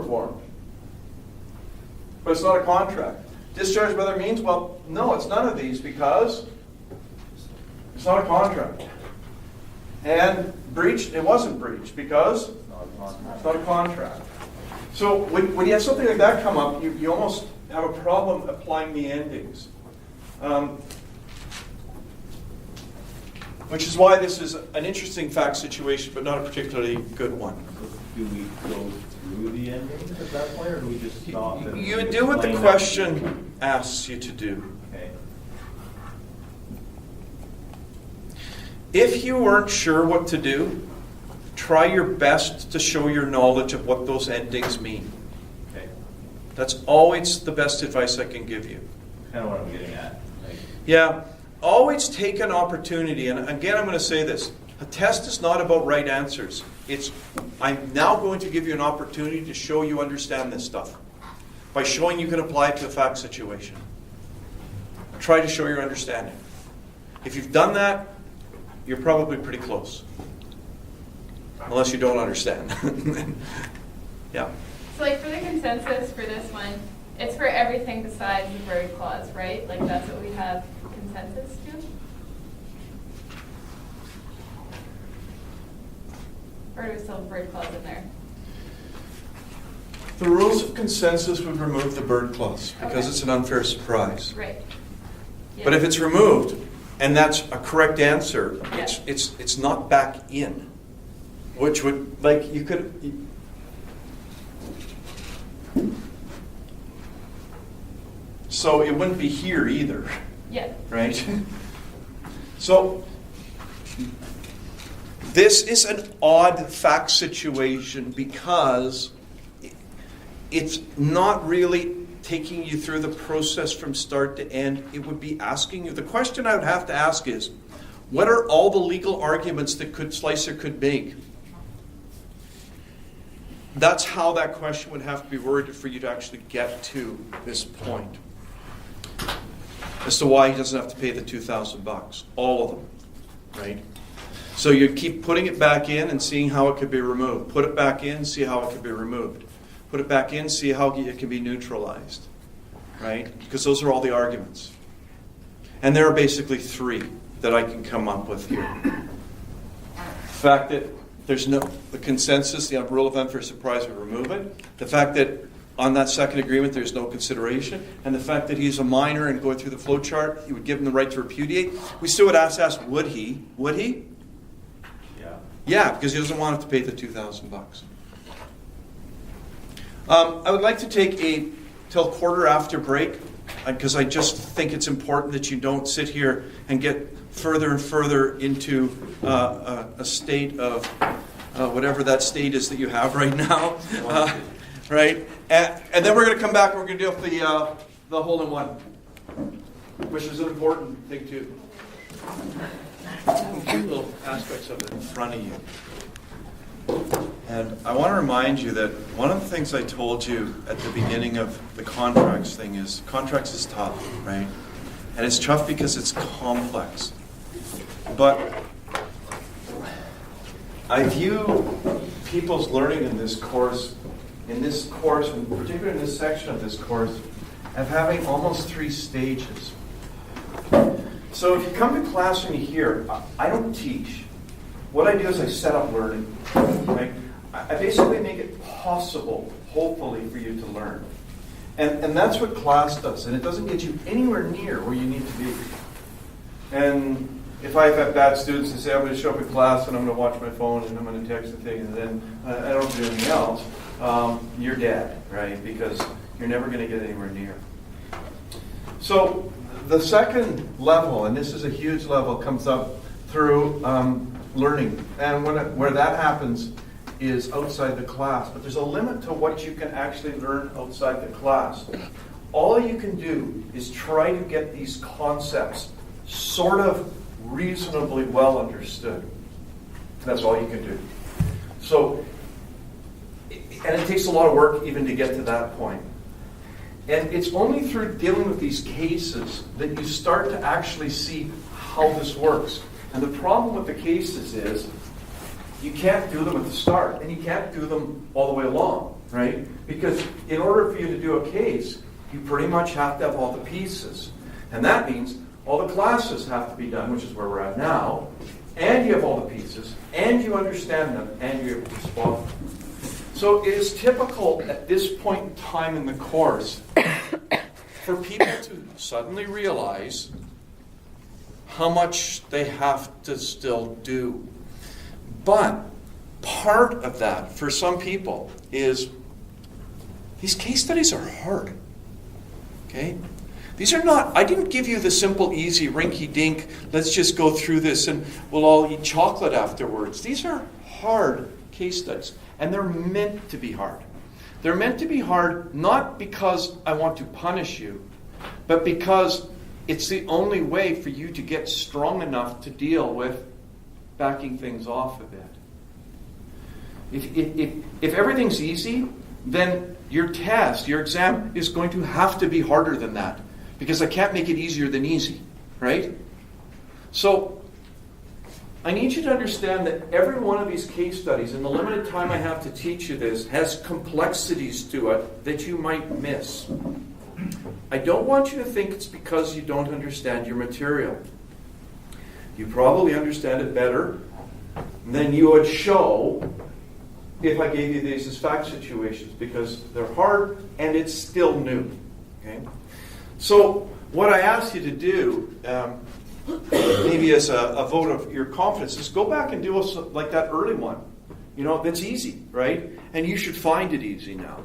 performed. But it's not a contract. Discharged by other means? Well, no, it's none of these because it's not a contract. And breached? It wasn't breached because it's not a contract. So when you have something like that come up, you almost have a problem applying the endings. Which is why this is an interesting fact situation, but not a particularly good one. Do we go through the endings at that point, or do we just stop? You do what the question asks you to do. Okay. If you weren't sure what to do, try your best to show your knowledge of what those endings mean. Okay. That's always the best advice I can give you. Kind of what I'm getting at. Yeah, always take an opportunity, and again I'm going to say this, a test is not about right answers. I'm now going to give you an opportunity to show you understand this stuff by showing you can apply it to a fact situation. Try to show your understanding. If you've done that, you're probably pretty close. Unless you don't understand. Yeah. So like for the consensus for this one, it's for everything besides the bird clause, right? Like that's what we have consensus to? Or do we still have bird clause in there? The rules of consensus would remove the bird clause because it's an unfair surprise. Right. Yeah. But if it's removed and that's a correct answer, Yeah. it's not back in. Which would, like, you could... So it wouldn't be here either. Yeah. Right? So this is an odd fact situation because it's not really taking you through the process from start to end. It would be asking you, the question I would have to ask is, what are all the legal arguments that Slicer could make? That's how that question would have to be worded for you to actually get to this point. As to why he doesn't have to pay the $2,000. All of them. Right? So you keep putting it back in and seeing how it could be removed. Put it back in, see how it could be removed. Put it back in, see how it can be neutralized. Right? Because those are all the arguments. And there are basically three that I can come up with here. The fact that there's the consensus, the rule of unfair surprise would remove it. The fact that on that second agreement there's no consideration. And the fact that he's a minor and going through the flow chart, he would give him the right to repudiate. We still would ask, would he? Would he? Yeah. Yeah, because he doesn't want to pay the $2,000. I would like to take till quarter after break because I just think it's important that you don't sit here and get further and further into a state of whatever that state is that you have right now. Right? And then we're going to come back and we're going to deal with the hole-in-one, which is an important thing too. A few little aspects of it in front of you. And I want to remind you that one of the things I told you at the beginning of the contracts thing is contracts is tough, right? And it's tough because it's complex. But I view people's learning in this course, and particularly in this section of this course, of having almost 3 stages. So if you come to class and you hear, I don't teach. What I do is I set up learning. Right? I basically make it possible, hopefully, for you to learn. And that's what class does. And it doesn't get you anywhere near where you need to be. And if I've had bad students that say, I'm going to show up in class and I'm going to watch my phone and I'm going to text the thing and then I don't do anything else, you're dead, right? Because you're never going to get anywhere near. So the second level, and this is a huge level, comes up through learning. And where that happens is outside the class. But there's a limit to what you can actually learn outside the class. All you can do is try to get these concepts sort of reasonably well understood. That's all you can do. So, and it takes a lot of work even to get to that point. And it's only through dealing with these cases that you start to actually see how this works. And the problem with the cases is you can't do them at the start, and you can't do them all the way along. right? Because in order for you to do a case, you pretty much have to have all the pieces. And that means all the classes have to be done, which is where we're at now, and you have all the pieces, and you understand them, and you're able to spot them. So it is typical at this point in time in the course for people to suddenly realize how much they have to still do. But part of that, for some people, is these case studies are hard. Okay? These are not, I didn't give you the simple, easy, rinky-dink, let's just go through this and we'll all eat chocolate afterwards. These are hard case studies, and they're meant to be hard. They're meant to be hard not because I want to punish you, but because it's the only way for you to get strong enough to deal with backing things off a bit. If everything's easy, then your test, your exam is going to have to be harder than that, because I can't make it easier than easy, right? So I need you to understand that every one of these case studies, in the limited time I have to teach you this, has complexities to it that you might miss. I don't want you to think it's because you don't understand your material. You probably understand it better than you would show if I gave you these as fact situations, because they're hard and it's still new. Okay? So what I ask you to do, maybe as a vote of your confidence, is go back and do like that early one. You know, that's easy, right? And you should find it easy now.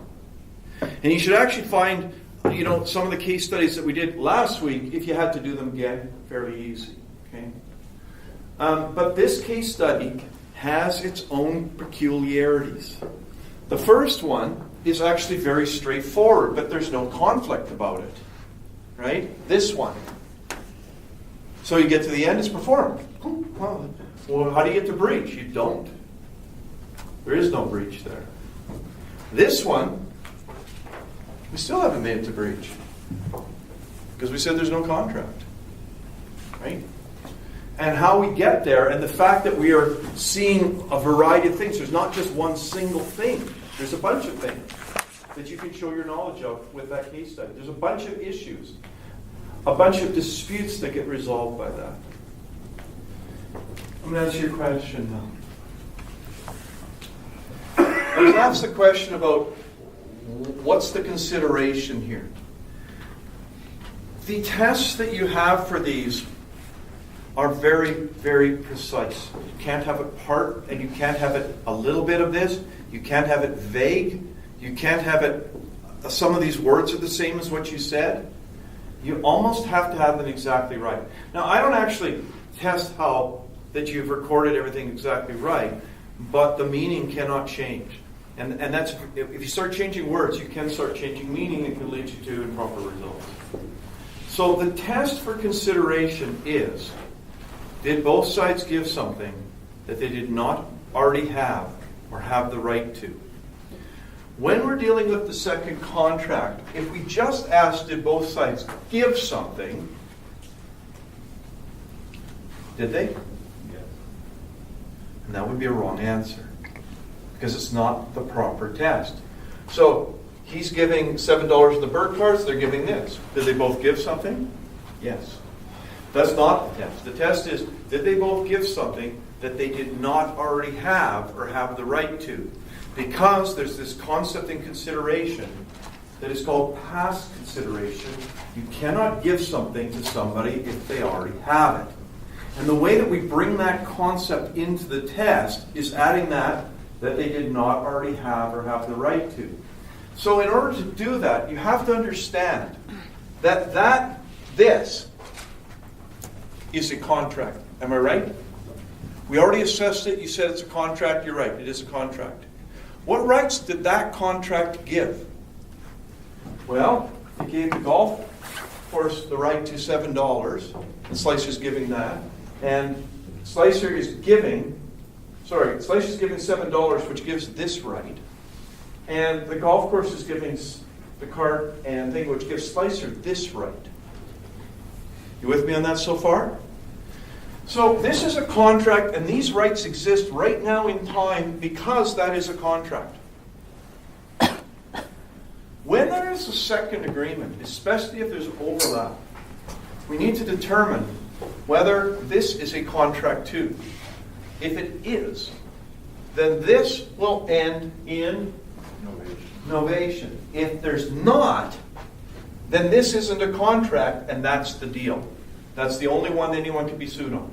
And you should actually find, you know, some of the case studies that we did last week, if you had to do them again, fairly easy. Okay? But this case study has its own peculiarities. The first one is actually very straightforward, but there's no conflict about it. Right? This one. So you get to the end, it's performed. Well, how do you get to breach? You don't. There is no breach there. This one, we still haven't made it to breach, because we said there's no contract. Right? And how we get there, and the fact that we are seeing a variety of things. There's not just one single thing. There's a bunch of things that you can show your knowledge of with that case study. There's a bunch of issues, a bunch of disputes that get resolved by that. I'm going to answer your question now. I was asked the question about what's the consideration here. The tests that you have for these are very, very precise. You can't have it part, and you can't have it a little bit of this. You can't have it vague. You can't have it, some of these words are the same as what you said. You almost have to have them exactly right. Now, I don't actually test how that you've recorded everything exactly right, but the meaning cannot change. And that's, if you start changing words, you can start changing meaning that can lead you to improper results. So the test for consideration is, did both sides give something that they did not already have or have the right to? When we're dealing with the second contract, if we just ask, did both sides give something, did they? Yes. And that would be a wrong answer, because it's not the proper test. So he's giving $7 of the bird cards, they're giving this. Did they both give something? Yes. That's not the test. The test is, did they both give something that they did not already have or have the right to? Because there's this concept in consideration that is called past consideration. You cannot give something to somebody if they already have it. And the way that we bring that concept into the test is adding that they did not already have or have the right to. So in order to do that, you have to understand that this is a contract. Am I right? We already assessed it. You said it's a contract. You're right. It is a contract. What rights did that contract give? Well, it gave the golf course the right to $7. And Slicer's giving that. And Slicer's giving $7, which gives this right. And the golf course is giving the card and thing, which gives Slicer this right. You with me on that so far? So this is a contract, and these rights exist right now in time because that is a contract. it's a second agreement, especially if there's overlap, we need to determine whether this is a contract too. If it is, then this will end in novation. If there's not, then this isn't a contract, and that's the deal. That's the only one anyone can be sued on.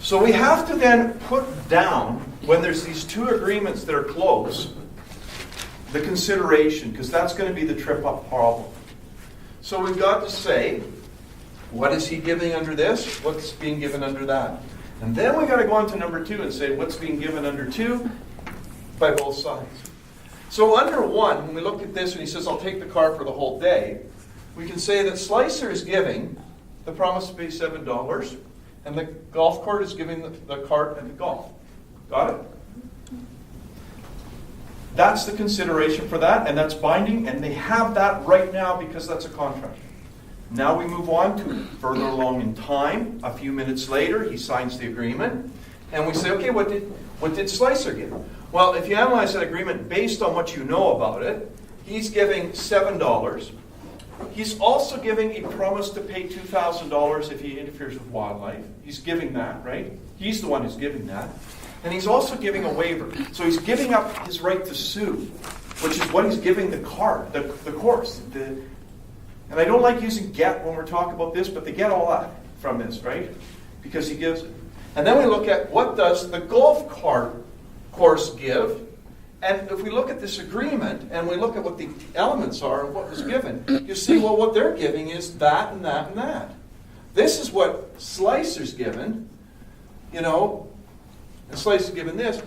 So we have to then put down, when there's these two agreements that are close, the consideration, because that's going to be the trip-up problem. So we've got to say, what is he giving under this? What's being given under that? And then we've got to go on to number 2 and say, what's being given under 2 by both sides? So under 1, when we look at this and he says, I'll take the car for the whole day, we can say that Slicer is giving the promise to pay $7, and the golf cart is giving the cart and the golf. Got it? That's the consideration for that, and that's binding, and they have that right now because that's a contract. Now we move on to further along in time. A few minutes later, he signs the agreement, and we say, okay, what did Slicer give? Well, if you analyze that agreement based on what you know about it, he's giving $7. He's also giving a promise to pay $2,000 if he interferes with wildlife. He's giving that, right? He's the one who's giving that. And he's also giving a waiver. So he's giving up his right to sue, which is what he's giving the course. And I don't like using get when we're talking about this, but they get all that from this, right? Because he gives it. And then we look at what does the golf cart course give. And if we look at this agreement and we look at what the elements are and what was given, you see, well, what they're giving is that and that and that. This is what Slicer's given, and Slicer's given this.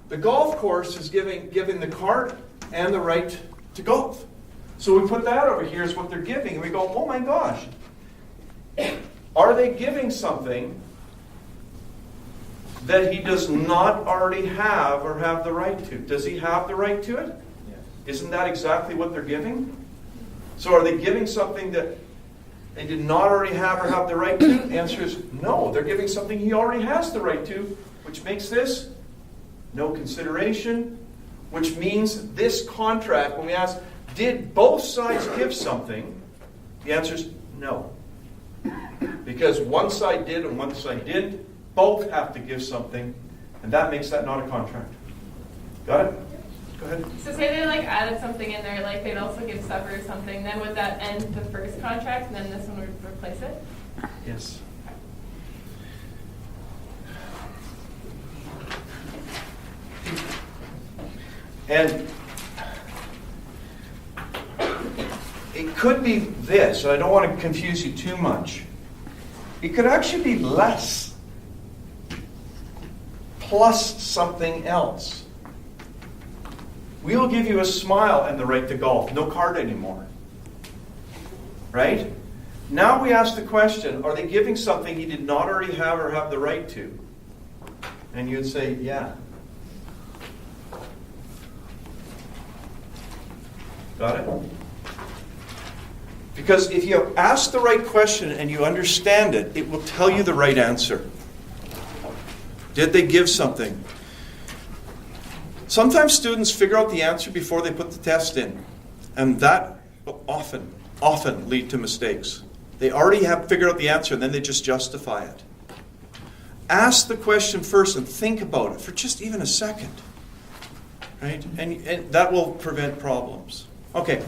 The golf course is giving the cart and the right to golf. So we put that over here as what they're giving, and we go, oh my gosh. Are they giving something that he does not already have or have the right to? Does he have the right to it? Yes. Isn't that exactly what they're giving? So are they giving something that they did not already have or have the right to? The answer is no. They're giving something he already has the right to, which makes this no consideration, which means this contract, when we ask, did both sides give something? The answer is no. Because one side did and one side didn't. Both have to give something, and that makes that not a contract. Got it? Go ahead. So say they added something in there, like they'd also give supper or something, then would that end the first contract and then this one would replace it? Yes. And it could be this, and I don't want to confuse you too much. It could actually be less plus something else. We'll give you a smile and the right to golf. No card anymore. Right? Now we ask the question, are they giving something he did not already have or have the right to? And you'd say, yeah. Got it? Because if you ask the right question and you understand it, it will tell you the right answer. Did they give something? Sometimes students figure out the answer before they put the test in. And that will often lead to mistakes. They already have figured out the answer and then they just justify it. Ask the question first and think about it for just even a second. Right? And that will prevent problems. Okay.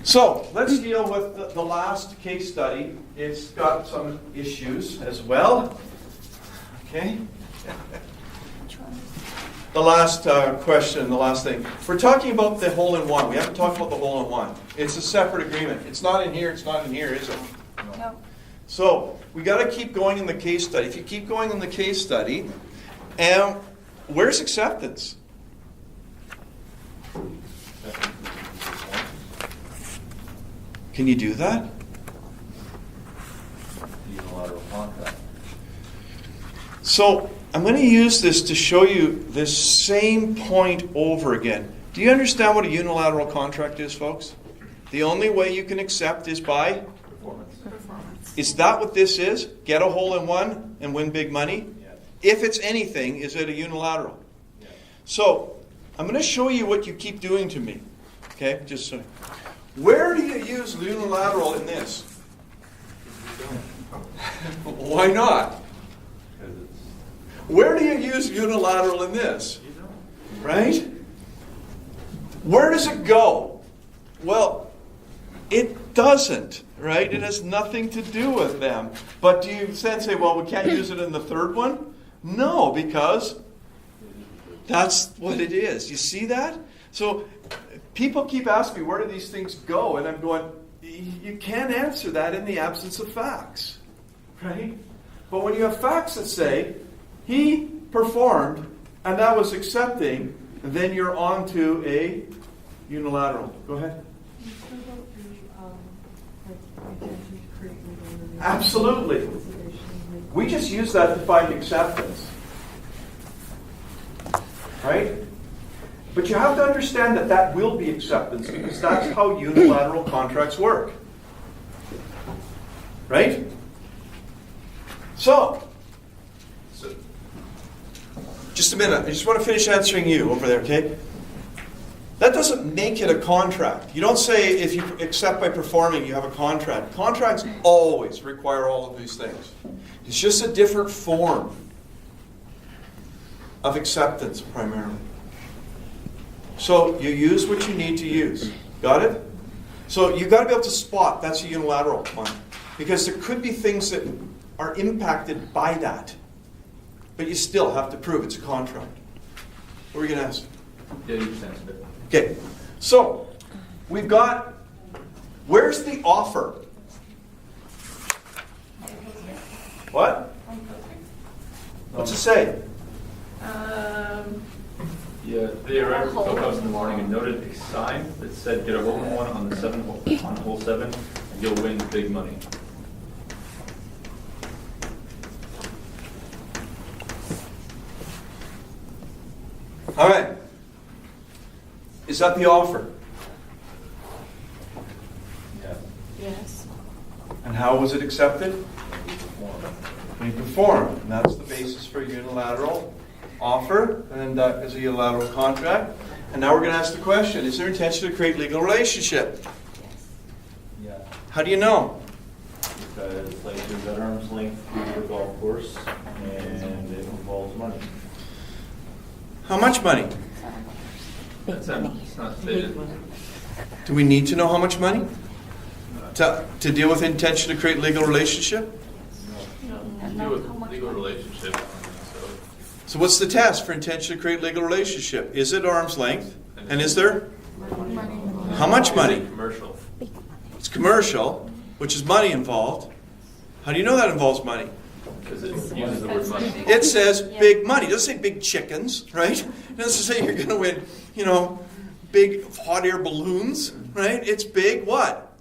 So let's deal with the last case study. It's got some issues as well. Okay? The last question, the last thing. We're talking about the hole-in-one. We haven't talked about the hole-in-one. It's a separate agreement. It's not in here, is it? No. So we got to keep going in the case study. If you keep going in the case study, where's acceptance? Can you do that? Unilateral contract. So I'm going to use this to show you this same point over again. Do you understand what a unilateral contract is, folks? The only way you can accept is by? Performance. Is that what this is? Get a hole-in-one and win big money? Yes. If it's anything, is it a unilateral? Yes. So I'm going to show you what you keep doing to me. Okay, just so. Where do you use unilateral in this? Why not? Because it's, Where do you use unilateral in this? you know. Right? Where does it go? Well, it doesn't, right? It has nothing to do with them. But do you then say, well, we can't use it in the third one? No, because that's what it is. You see that? So people keep asking me, where do these things go? And I'm going, you can't answer that in the absence of facts, right? But when you have facts that say, he performed, and that was accepting, then you're on to a unilateral. Go ahead. Absolutely. We just use that to find acceptance. Right? But you have to understand that that will be acceptance because that's how unilateral contracts work. Right? So, just a minute. I just want to finish answering you over there, okay? That doesn't make it a contract. You don't say if you accept by performing, you have a contract. Contracts always require all of these things. It's just a different form of acceptance primarily. So you use what you need to use. Got it? So you've got to be able to spot that's a unilateral one. Because there could be things that are impacted by that. But you still have to prove it's a contract. What were you going to ask? Yeah, you sense it. Okay, so we've got, where's the offer? What? What's it say? Yeah, they arrived at the clubhouse in the morning and noted a sign that said, "Get a hole in one on the on hole 7, and you'll win big money." All right. Is that the offer? Yeah. Yes. And how was it accepted? When you performed. And that's the basis for unilateral offer, and that is a unilateral contract. And now we're going to ask the question, is there intention to create legal relationship? Yeah. How do you know? Because like there's at arm's length through the golf course, and it involves money. How much money? It's not stated. Do we need to know how much money? To deal with intention to create legal relationship? Deal with legal relationship. So what's the test for intention to create legal relationship? Is it arm's length? And is there? How much money? Commercial. It's commercial, which is money involved. How do you know that involves money? Because it uses the word money. It says big money. It doesn't say big chickens, right? It doesn't say you're going to win, big hot air balloons, right? It's big what?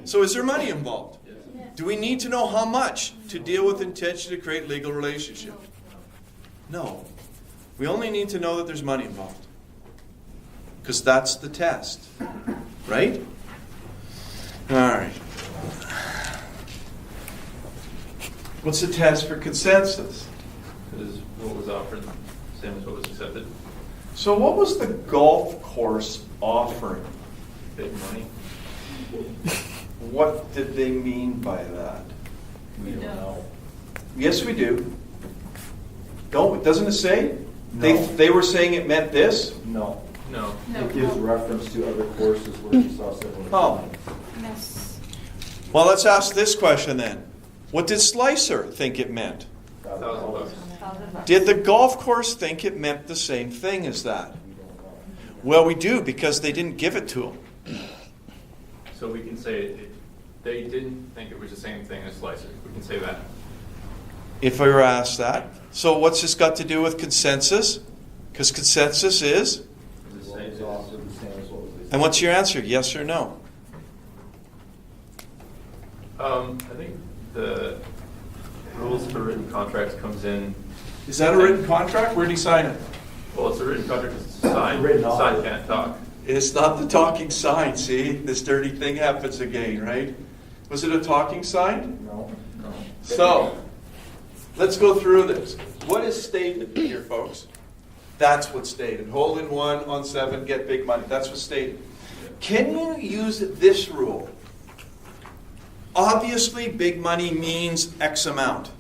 So is there money involved? Do we need to know how much to deal with intention to create legal relationship? No. We only need to know that there's money involved. Because that's the test. Right? All right. What's the test for consensus? Because what was offered, same as what was accepted. So what was the golf course offering? Big money. What did they mean by that? We don't know. Yes, we do. Doesn't it say? No. They were saying it meant this? No. No. It gives reference to other courses where you saw similar. Oh. Yes. Well, let's ask this question then. What did Slicer think it meant? $1,000. Did the golf course think it meant the same thing as that? Well, we do because they didn't give it to them. So we can say they didn't think it was the same thing as Slicer. We can say that. If we were asked that. So what's this got to do with consensus? Because consensus is? What was offered the same as what was And what's your answer? Yes or no? I think the rules for written contracts comes in. Is that a written contract? Where did he sign it? Well, it's a written contract. It's signed. Written Signed offer. can't talk. It's not the talking sign, see? This dirty thing happens again, right? Was it a talking sign? No. No. So, let's go through this. What is stated here, folks? That's what's stated. Hole in one on 7, get big money. That's what's stated. can you use this rule? Obviously, big money means X amount.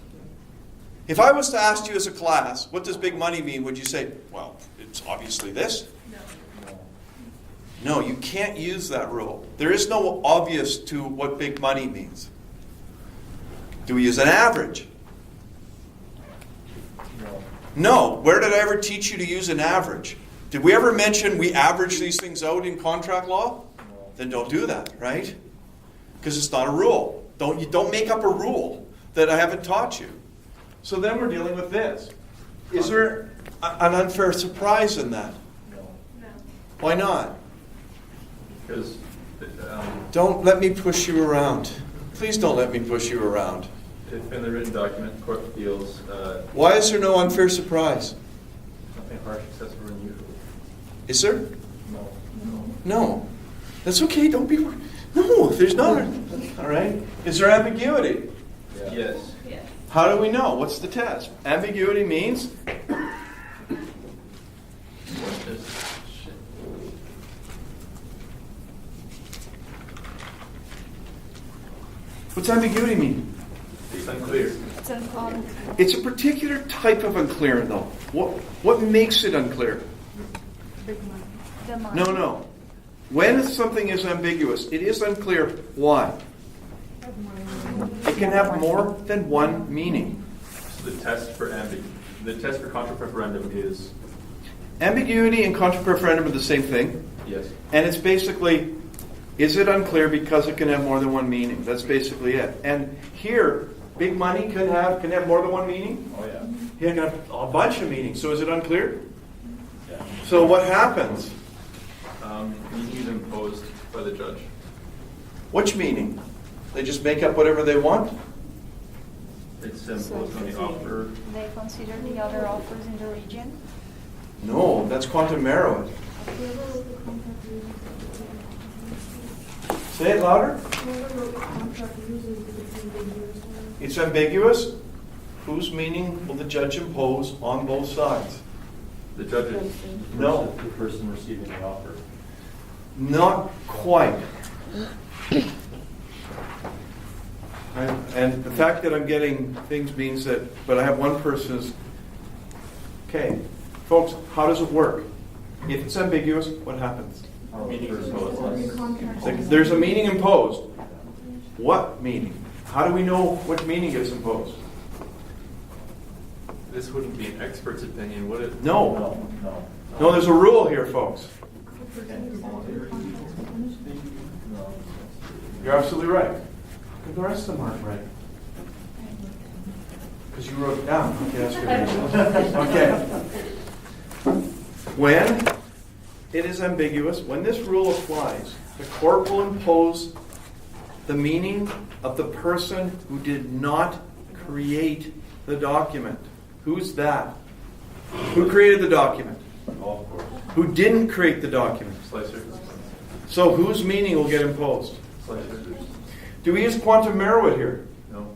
If I was to ask you as a class, what does big money mean? Would you say, well, it's obviously this? No, you can't use that rule. There is no obvious to what big money means. Do we use an average? No. Where did I ever teach you to use an average? Did we ever mention we average these things out in contract law? Then don't do that, right? Because it's not a rule. Don't make up a rule that I haven't taught you. So then we're dealing with this. Is there an unfair surprise in that? No. No. Why not? Because, Don't let me push you around. Please don't let me push you around. if in the written document, the court feels Why is there no unfair surprise? something harsh, excessive, or unusual. Is there? No. No. That's okay. Don't be. No, there's not. All right. Is there ambiguity? Yes. Yes. How do we know? What's the test? Ambiguity means what's ambiguity mean? It's unclear. It's unclear. It's a particular type of unclear, though. What makes it unclear? The money. No. When something is ambiguous, it is unclear. Why? It can have more than one meaning. So the test for contra preferendum is Ambiguity and contra preferendum are the same thing. yes. And it's basically, is it unclear because it can have more than one meaning? That's basically it. And here, big money can have more than one meaning. Oh yeah. It can have a bunch of meanings. So is it unclear? Yeah. So what happens? Meaning is imposed by the judge. Which meaning? They just make up whatever they want? It's imposed on the offer. They consider the other offers in the region. No, that's quantum merit. Say it louder. It's ambiguous. Whose meaning will the judge impose on both sides? The judge is No. The person receiving the offer. Not quite. And the fact that I'm getting things means that, but I have one person's. Okay, folks, how does it work? If it's ambiguous, what happens? meaning is imposed. There's a meaning imposed. What meaning? How do we know what meaning gets imposed? This wouldn't be an expert's opinion, would it? No. No, there's a rule here, folks. You're absolutely right. But the rest of them aren't right. Because you wrote it down. Okay, that's good. Okay. When it is ambiguous, when this rule applies, the court will impose the meaning of the person who did not create the document. Who's that? Who created the document? Oh, of course. Who didn't create the document? Slicer. So whose meaning will get imposed? Slicer. Do we use quantum merit here? No.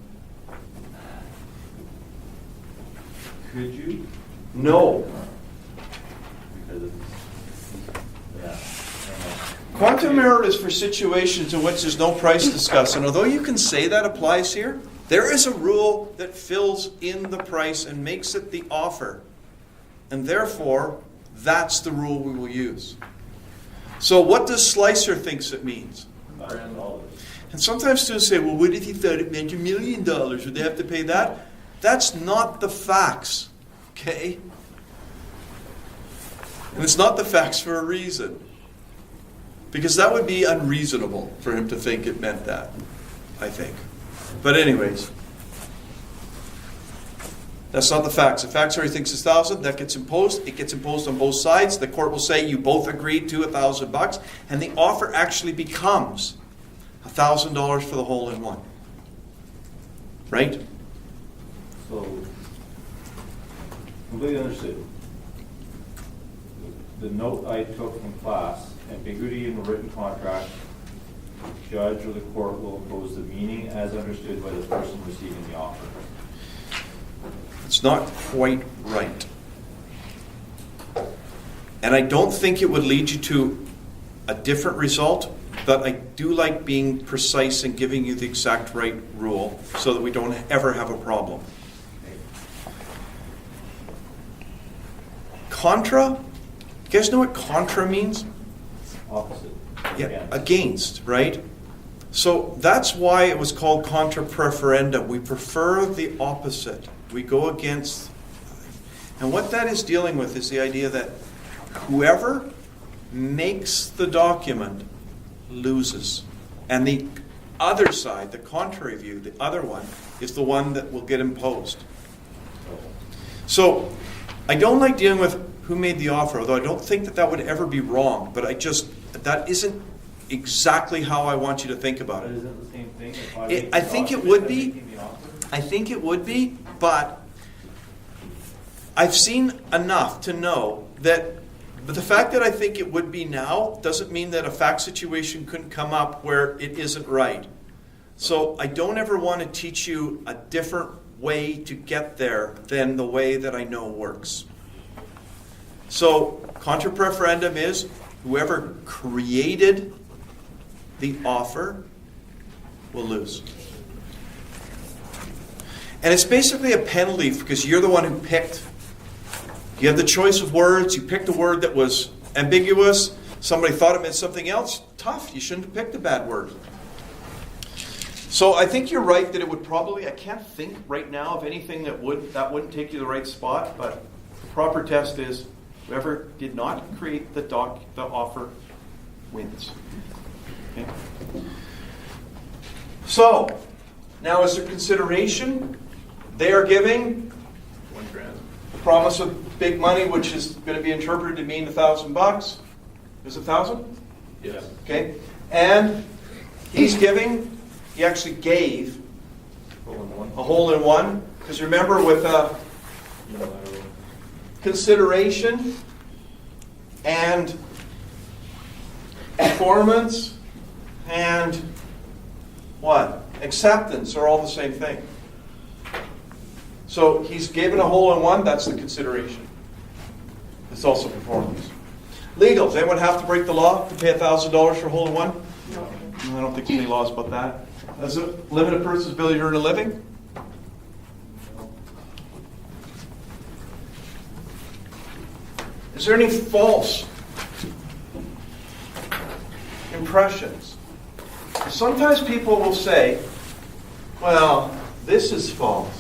Could you? No. Because it's, yeah. Quantum merit is for situations in which there's no price discussed. And although you can say that applies here, there is a rule that fills in the price and makes it the offer. And therefore, that's the rule we will use. So what does Slicer thinks it means? And sometimes students say, well, what if he thought it meant $1 million? Would they have to pay that? That's not the facts, okay? And it's not the facts for a reason. Because that would be unreasonable for him to think it meant that, I think. But anyways, that's not the facts. The facts are he thinks it's 1,000. That gets imposed. It gets imposed on both sides. The court will say you both agreed to $1,000, and the offer actually becomes $1,000 for the hole in one. Right? So, completely understood. The note I took from class, ambiguity in the written contract, the judge or the court will impose the meaning as understood by the person receiving the offer. It's not quite right. And I don't think it would lead you to a different result, but I do like being precise and giving you the exact right rule so that we don't ever have a problem. Contra? You guys know what contra means? Opposite. Yeah, against, right? So that's why it was called contra preferenda. We prefer the opposite. We go against. And what that is dealing with is the idea that whoever makes the document loses. And the other side, the contrary view, the other one, is the one that will get imposed. So I don't like dealing with who made the offer, although I don't think that would ever be wrong, but that isn't exactly how I want you to think about But it. isn't the same thing? If I I make the think it document, would I'm be. making the offer? I think it would be, but I've seen enough to know that but the fact that I think it would be now doesn't mean that a fact situation couldn't come up where it isn't right. So I don't ever want to teach you a different way to get there than the way that I know works. So contra preferendum is whoever created the offer will lose. And it's basically a penalty because you're the one who picked. You had the choice of words. You picked a word that was ambiguous. Somebody thought it meant something else. Tough. You shouldn't have picked a bad word. So I think you're right that it would probably, I can't think right now of anything that wouldn't take you to the right spot, but the proper test is whoever did not create the offer wins. Okay? So, now as a consideration, they are giving $1,000. promise of big money, which is going to be interpreted to mean $1,000. Is it 1,000? Yes. Okay. And he's giving, he actually gave a hole in one. Because remember with consideration and performance and what? Acceptance are all the same thing. So he's given a hole in one, that's the consideration. It's also performance. Legals, anyone have to break the law to pay $1,000 for a hole in one? No. I don't think there's any laws about that. Does it limit a person's ability to earn a living? Is there any false impressions? Sometimes people will say, well, this is false.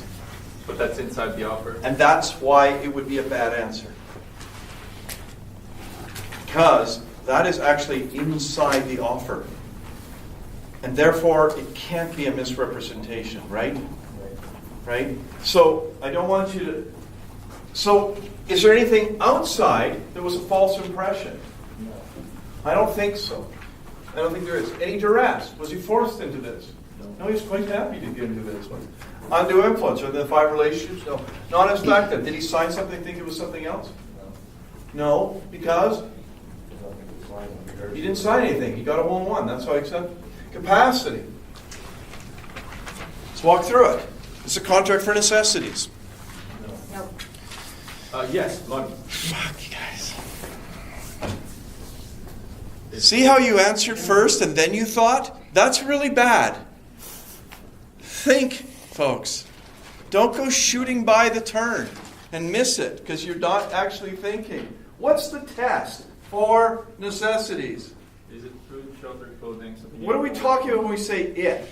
But that's inside the offer. And that's why it would be a bad answer. Because that is actually inside the offer. And therefore, it can't be a misrepresentation, right? Right? So, I don't want you to... So, is there anything outside that was a false impression? No. I don't think so. I don't think there is. Any duress? Was he forced into this? No, he was quite happy to get into this one. Undue influence. Are the 5 relationships? No. Non-effective. Did he sign something think it was something else? No. Because? He didn't sign anything. He got a hole in one. That's why I accept. Capacity. Let's walk through it. It's a contract for necessities. Yes, money. Fuck you guys. See how you answered first and then you thought? That's really bad. Think, folks. Don't go shooting by the turn and miss it because you're not actually thinking. What's the test for necessities? Is it food, shelter, clothing? Something What are we talking about when we say it?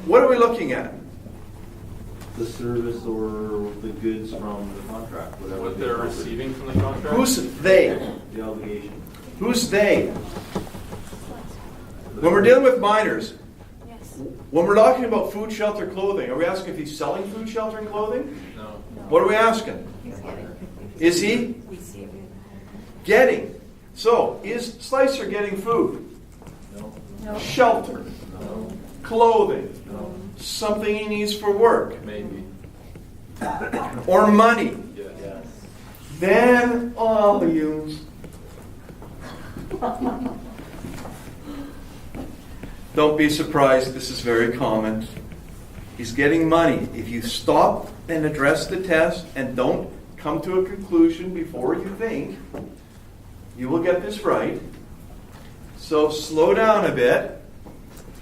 What are we looking at? The service or the goods from the contract, whatever. What they're receiving from the contract? Who's they? The obligation. Who's they? When we're dealing with minors, Yes. when we're talking about food, shelter, clothing, are we asking if he's selling food, shelter, and clothing? No. What are we asking? Is he getting? So, is Slicer getting food? No. Shelter? No. Clothing? No. Something he needs for work? Maybe. Or money? Yes. Yes. Then all you. Don't be surprised, this is very common. He's getting money. If you stop and address the test and don't come to a conclusion before you think, You will get this right. So slow down a bit.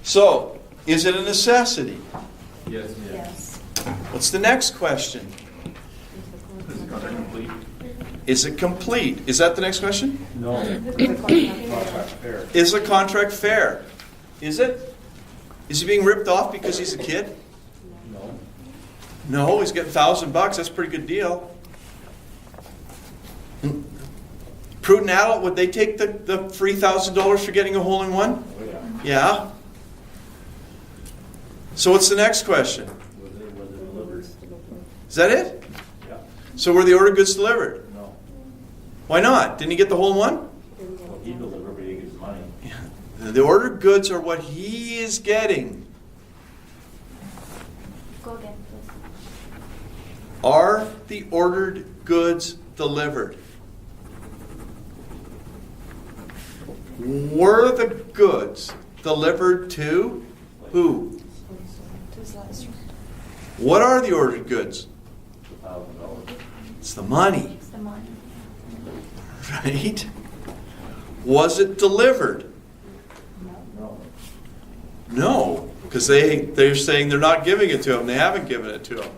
So, is it a necessity? Yes. Yes. What's the next question? Is the contract complete? Is it complete? Is that the next question? No. Contract fair. Is the contract fair? Is it? Is he being ripped off because he's a kid? No. No, he's getting $1,000. That's a pretty good deal. Prudent adult, would they take the free $1,000 for getting a hole-in-one? Oh, yeah. Yeah. So what's the next question? Was it delivered? Is that it? Yeah. So were the ordered goods delivered? No. Why not? Didn't he get the hole-in-one? Well, he delivered, but he gets money. The ordered goods are what he is getting. Go again, please. Are the ordered goods delivered? Were the goods delivered to who? To slice. What are the ordered goods? $1,000. It's the money, It's the money. right? Was it delivered? No. No, because they're saying they're not giving it to him. They haven't given it to him.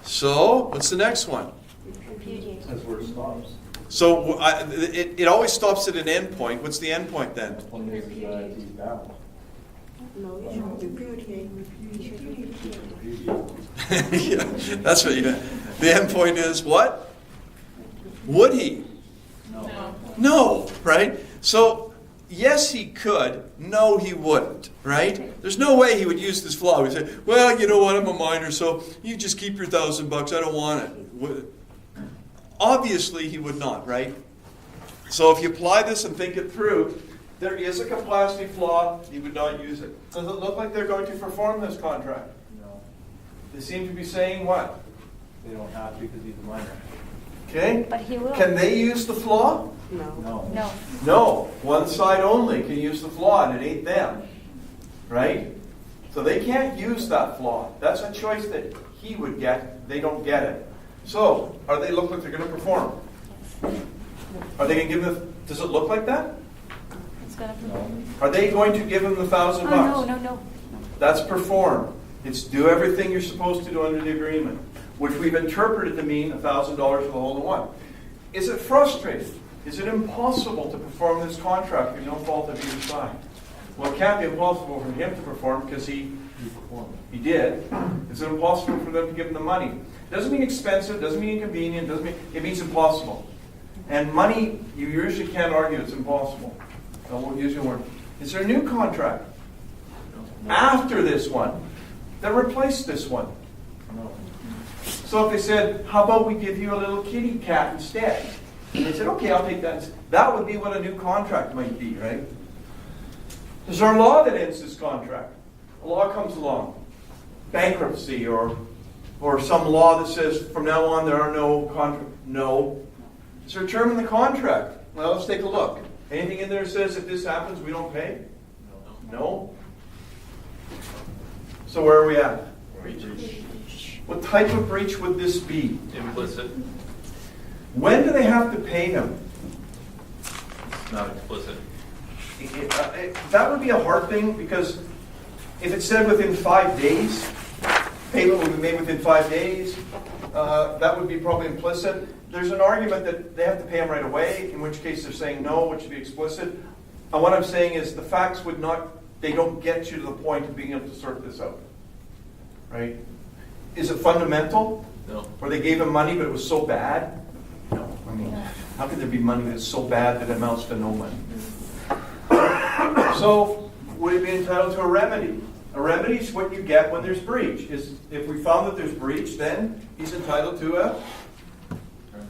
So, what's the next one? Repudiate. That's where it stops. So it always stops at an end point. What's the end point then? When he's bound. No, you should repudiate. Yeah, that's what you meant. The end point is what? Would he? No. No, right? So, yes, he could. No, he wouldn't, right? There's no way he would use this flaw. He'd say, well, you know what, I'm a minor, so you just keep your $1,000. I don't want it. Obviously, he would not, right? So if you apply this and think it through, there is a capacity flaw. He would not use it. Does it look like they're going to perform this contract? No. They seem to be saying what? They don't have to because he's a minor. Okay? But he will. Can they use the flaw? No. No. No. No. One side only can use the flaw, and it ain't them. Right? So they can't use that flaw. That's a choice that he would get. They don't get it. So, are they look like they're going to perform? Are they going to give them? Does it look like that? It's gonna. No. Are they going to give him the $1,000? Oh, no. That's perform. It's do everything you're supposed to do under the agreement, which we've interpreted to mean $1,000 for the hole-in-one. Is it frustrating? Is it impossible to perform this contract through no fault of either side? Well, it can't be impossible for him to perform because he did. Is it impossible for them to give him the money? Doesn't mean expensive, doesn't mean inconvenient, it means impossible. And money, you usually can't argue it's impossible. I won't use your word. Is there a new contract after this one that replaced this one? No. So if they said, how about we give you a little kitty cat instead? And they said, okay, I'll take that. That would be what a new contract might be, right? Is there a law that ends this contract? A law comes along. Bankruptcy or some law that says from now on there are no contracts. No. Is there a term in the contract? Well, let's take a look. Anything in there that says if this happens, we don't pay? No. So where are we at? What type of breach would this be? Implicit, When do they have to pay him? not explicit. That would be a hard thing because if it said within 5 days, payment would be made within 5 days, that would be probably implicit. There's an argument that they have to pay him right away, in which case they're saying no, which would be explicit. And what I'm saying is the facts would not, they don't get you to the point of being able to sort this out. Right? Is it fundamental? No. Or they gave him money but it was so bad? No. I mean, how could there be money that's so bad that it amounts to no money? So, would he be entitled to a remedy? A remedy is what you get when there's breach. If we found that there's breach, then he's entitled to a...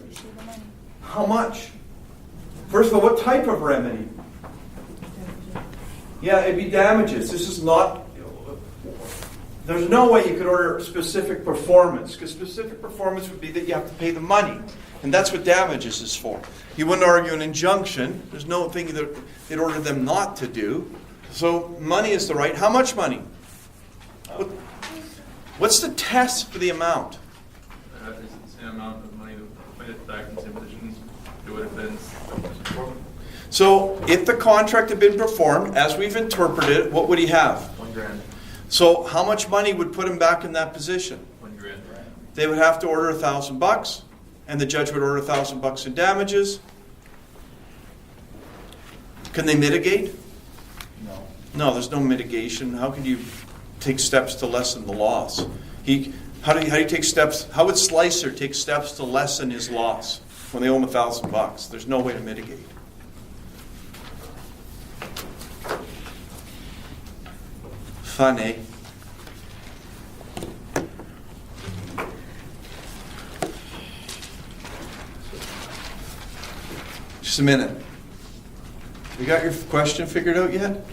Receive the money. How much? First of all, what type of remedy? Yeah, it'd be damages. This is not... There's no way you could order specific performance, because specific performance would be that you have to pay the money. And that's what damages is for. You wouldn't argue an injunction. There's no thing that they'd order them not to do. So money is the right. How much money? What's the test for the amount? It's the same amount of money that put it back in the same position it would have been before. So if the contract had been performed, as we've interpreted it, what would he have? $1,000. So how much money would put him back in that position? $1,000. They would have to order $1,000, and the judge would order $1,000 in damages. Can they mitigate? No. No, there's no mitigation. How can you take steps to lessen the loss? How do you take steps? How would Slicer take steps to lessen his loss when they owe him $1,000? There's no way to mitigate. Fun, eh? Just a minute. You got your question figured out yet?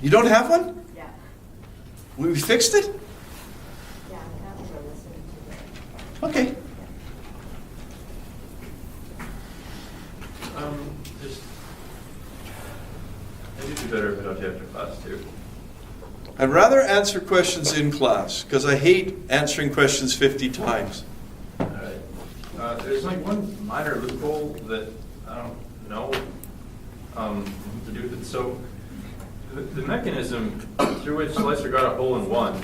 You don't have one? Yeah, We fixed it? yeah, I have to listen to it. Okay. Just, maybe it'd be better if I don't after class too. I'd rather answer questions in class because I hate answering questions 50 times. All right. There's like one minor loophole that I don't know to do with it. So the mechanism through which Slicer got a hole in one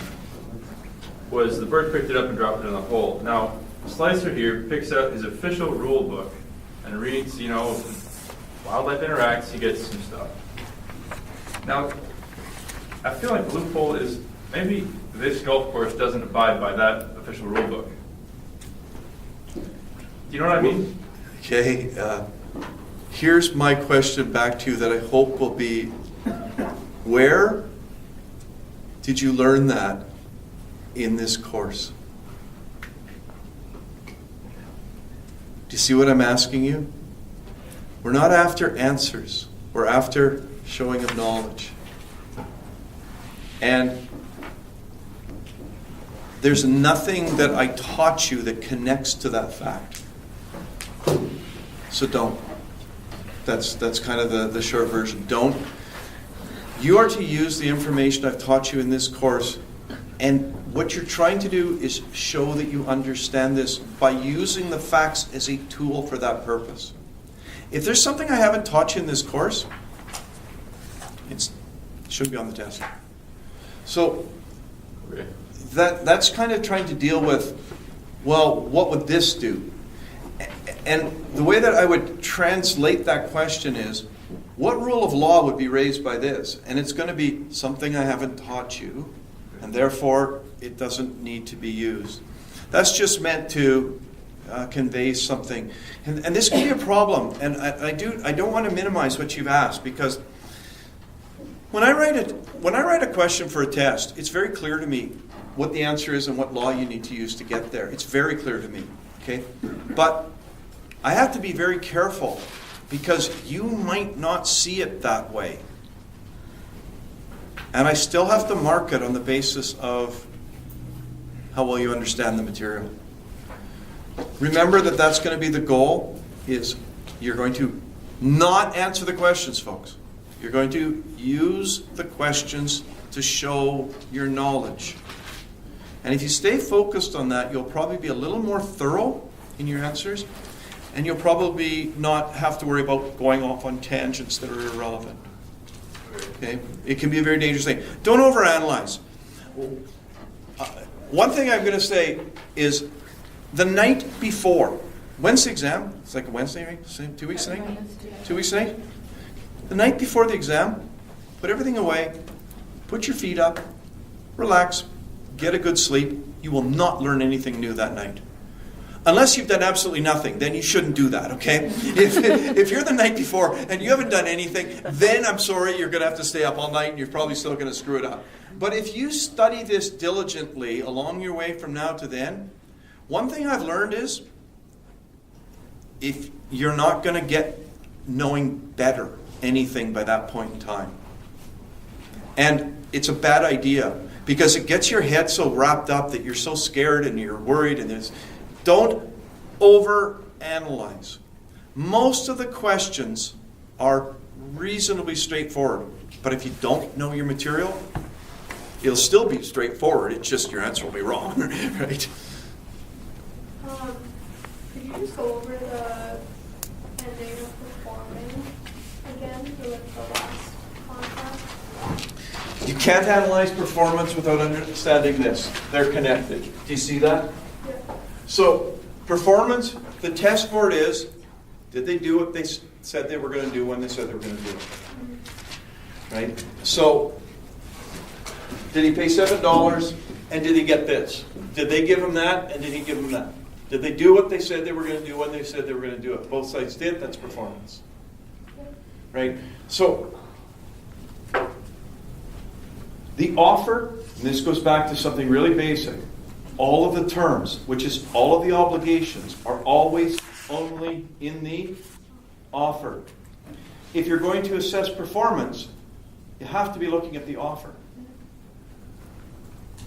was the bird picked it up and dropped it in the hole. Now, Slicer here picks out his official rule book and reads, Wildlife Interacts, he gets some stuff. Now, I feel like the loophole is maybe this golf course doesn't abide by that official rule book. Do you know what I mean? Okay. Here's my question back to you that I hope will be, where did you learn that in this course? Do you see what I'm asking you? We're not after answers. We're after showing of knowledge. And there's nothing that I taught you that connects to that fact. So don't. That's kind of the short version. Don't. You are to use the information I've taught you in this course, and what you're trying to do is show that you understand this by using the facts as a tool for that purpose. If there's something I haven't taught you in this course, it should be on the test. So Okay. that's kind of trying to deal with, well, what would this do? And the way that I would translate that question is, what rule of law would be raised by this? And it's going to be something I haven't taught you, and therefore it doesn't need to be used. That's just meant to convey something. And this can be a problem, and I don't want to minimize what you've asked, because when I write a question for a test, it's very clear to me what the answer is and what law you need to use to get there. It's very clear to me, okay? But I have to be very careful because you might not see it that way. And I still have to mark it on the basis of how well you understand the material. Remember that that's going to be the goal, is you're going to not answer the questions, folks. You're going to use the questions to show your knowledge. And if you stay focused on that, you'll probably be a little more thorough in your answers, and you'll probably not have to worry about going off on tangents that are irrelevant. Okay? It can be a very dangerous thing. Don't overanalyze. One thing I'm going to say is the night before. When's the exam? It's like a Wednesday, right? 2 weeks tonight? 2 weeks tonight? The night before the exam, put everything away, put your feet up, relax, get a good sleep. You will not learn anything new that night. Unless you've done absolutely nothing, then you shouldn't do that, okay? If you're the night before and you haven't done anything, then I'm sorry, you're going to have to stay up all night and you're probably still going to screw it up. But if you study this diligently along your way from now to then, one thing I've learned is, if you're not going to get knowing better anything by that point in time. And it's a bad idea because it gets your head so wrapped up that you're so scared and you're worried and there's... Don't overanalyze. Most of the questions are reasonably straightforward. But if you don't know your material, it'll still be straightforward. It's just your answer will be wrong, right? Could you just go over the ending of performing again for like the last contract? You can't analyze performance without understanding this. They're connected. Do you see that? Yeah. So, performance, the test for it is, did they do what they said they were going to do when they said they were going to do it? Right? So, did he pay $7 and did he get this? Did they give him that and did he give him that? Did they do what they said they were going to do when they said they were going to do it? Both sides did, that's performance. Right? So, the offer, and this goes back to something really basic, all of the terms, which is all of the obligations, are always only in the offer. If you're going to assess performance, you have to be looking at the offer.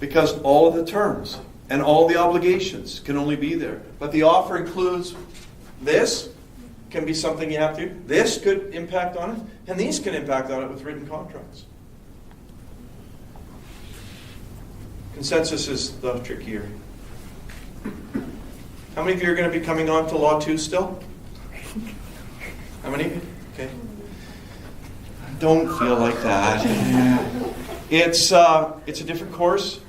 Because all of the terms and all the obligations can only be there. But the offer includes this, can be something you have to do. This could impact on it, and these can impact on it with written contracts. Consensus is the trickier. How many of you are going to be coming on to Law 2 still? How many of you? Okay. Don't feel like that. It's a different course.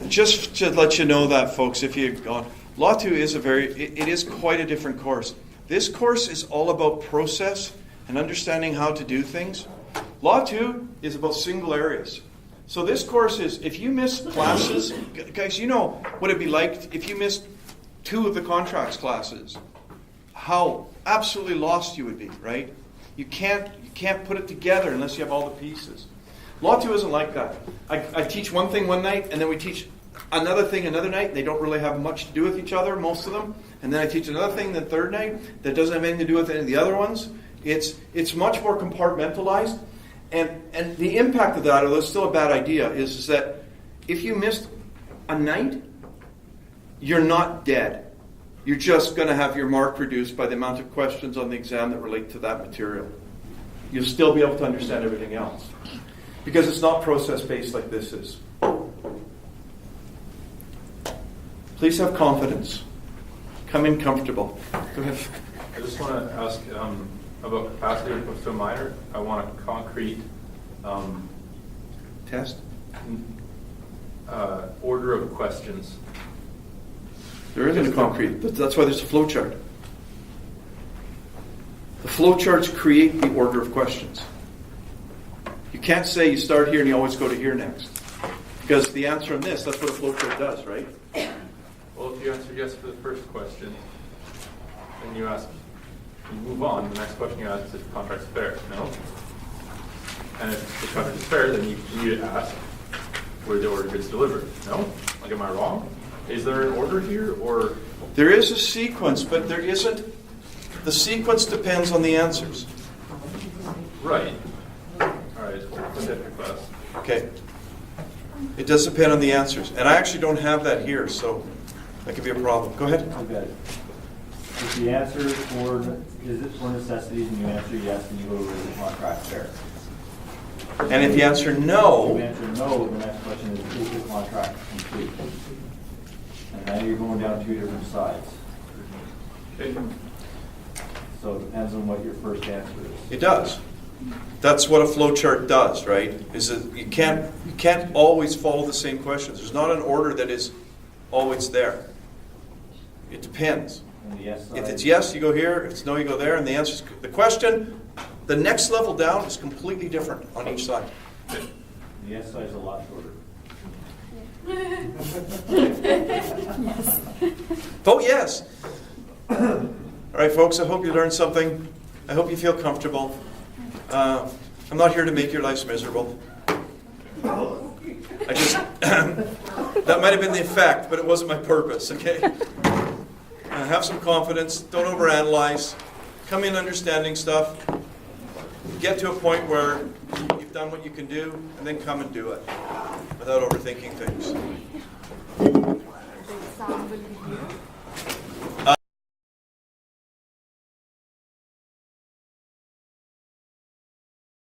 Just to let you know that, folks, if you've gone, Law 2 is it is quite a different course. This course is all about process and understanding how to do things. Law 2 is about single areas. So this course is, if you miss classes, guys, you know what it'd be like if you missed 2 of the contracts classes. How absolutely lost you would be, right? You can't put it together unless you have all the pieces. Law 2 isn't like that. I teach one thing one night, and then we teach another thing another night. They don't really have much to do with each other, most of them. And then I teach another thing the third night that doesn't have anything to do with any of the other ones. It's much more compartmentalized. And the impact of that, although it's still a bad idea, is that if you missed a night, you're not dead. You're just going to have your mark reduced by the amount of questions on the exam that relate to that material. You'll still be able to understand everything else. Because it's not process-based like this is. Please have confidence. Come in comfortable. Go ahead. I just want to ask about capacity when it comes to a minor. I want a concrete Test? order of questions. There isn't a concrete. That's why there's a flow chart. The flow charts create the order of questions. You can't say you start here and you always go to here next. Because the answer on this, that's what a flow chart does, right? Well, if you answer yes for the first question, then you move on. The next question you ask is if the contract's fair. No? And if the contract is fair, then you need to ask where the order gets delivered. No? Like, am I wrong? Is there an order here, or? There is a sequence, but there isn't. The sequence depends on the answers. Right. All right. Let's hit your class. Okay. It does depend on the answers. And I actually don't have that here, so that could be a problem. Go ahead. Okay. If the answer is it for necessities and you answer yes, then you go to the contract fair. And if you answer If you no, answer no, the next question is the contract complete? And now you're going down 2 different sides. Okay. So it depends on what your first answer is. it does. That's what a flow chart does, right? Is that you can't always follow the same questions. There's not an order that is always there. It depends. On the yes side, If it's yes, you go here. If it's no, you go there. And the answer is the question. The next level down is completely different on each side. the yes side is a lot shorter. Vote yes. All right, folks. I hope you learned something. I hope you feel comfortable. I'm not here to make your lives miserable. I just that might have been the effect, but it wasn't my purpose. Okay. Have some confidence. Don't overanalyze. Come in understanding stuff. Get to a point where you've done what you can do, and then come and do it without overthinking things. The exam will be